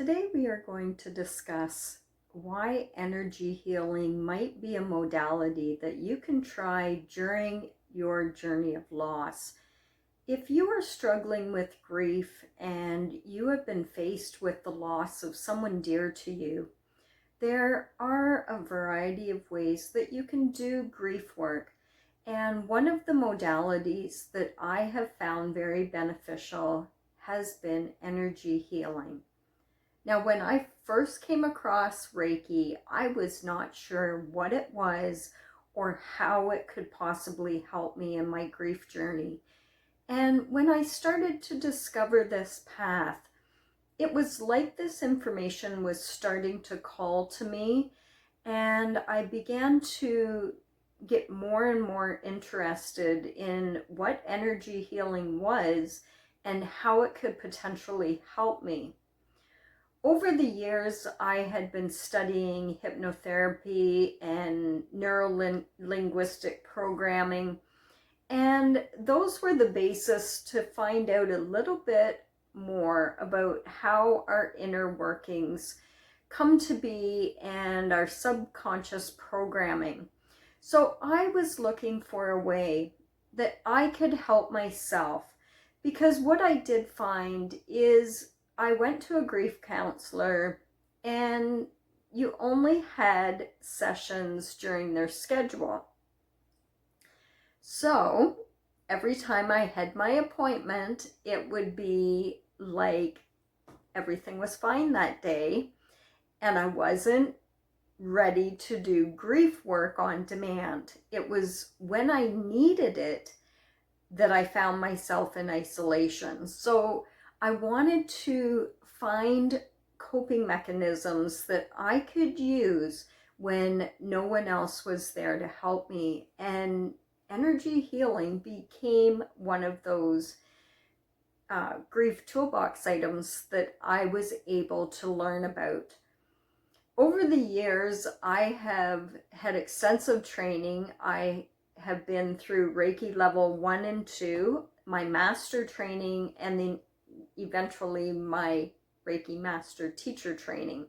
Today we are going to discuss why energy healing might be a modality that you can try during your journey of loss. If you are struggling with grief and you have been faced with the loss of someone dear to you, there are a variety of ways that you can do grief work. And one of the modalities that I have found very beneficial has been energy healing. Now, when I first came across Reiki, I was not sure what it was or how it could possibly help me in my grief journey. And when I started to discover this path, it was like this information was starting to call to me, and I began to get more and more interested in what energy healing was and how it could potentially help me. Over the years, I had been studying hypnotherapy and neuro-linguistic programming, and those were the basis to find out a little bit more about how our inner workings come to be and our subconscious programming. So I was looking for a way that I could help myself, because what I did find is I went to a grief counselor and you only had sessions during their schedule. So every time I had my appointment, it would be like everything was fine that day and I wasn't ready to do grief work on demand. It was when I needed it that I found myself in isolation. So I wanted to find coping mechanisms that I could use when no one else was there to help me. And energy healing became one of those grief toolbox items that I was able to learn about. Over the years, I have had extensive training. I have been through Reiki level 1 and 2, my master training, and then eventually my Reiki master teacher training.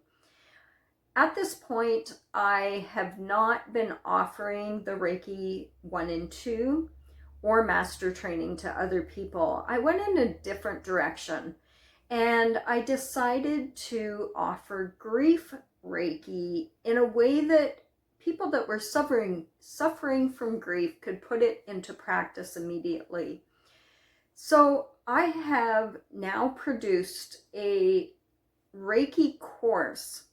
At this point, I have not been offering the Reiki 1 and 2 or master training to other people. I went in a different direction and I decided to offer grief Reiki in a way that people that were suffering from grief could put it into practice immediately. So I have now produced a Reiki course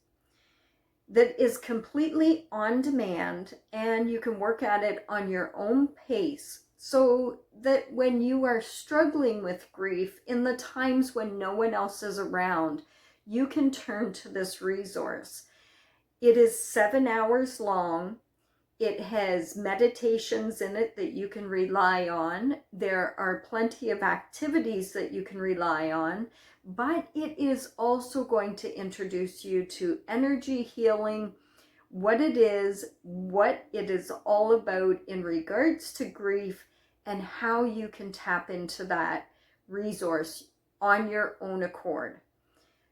that is completely on demand, and you can work at it on your own pace, so that when you are struggling with grief in the times when no one else is around, you can turn to this resource. It is 7 hours long. It has meditations in it that you can rely on. There are plenty of activities that you can rely on, but it is also going to introduce you to energy healing, what it is all about in regards to grief, and how you can tap into that resource on your own accord.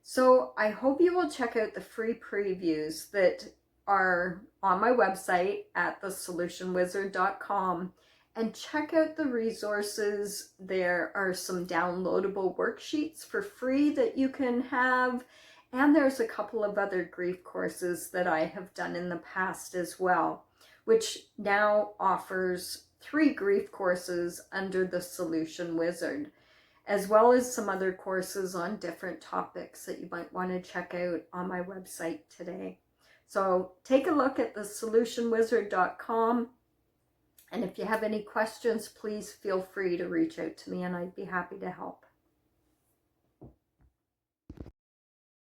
So I hope you will check out the free previews that are on my website at thesolutionwizard.com and check out the resources. There are some downloadable worksheets for free that you can have, and there's a couple of other grief courses that I have done in the past as well, which now offers 3 grief courses under the Solution Wizard, as well as some other courses on different topics that you might want to check out on my website today. So take a look at thesolutionwizard.com, and if you have any questions, please feel free to reach out to me and I'd be happy to help.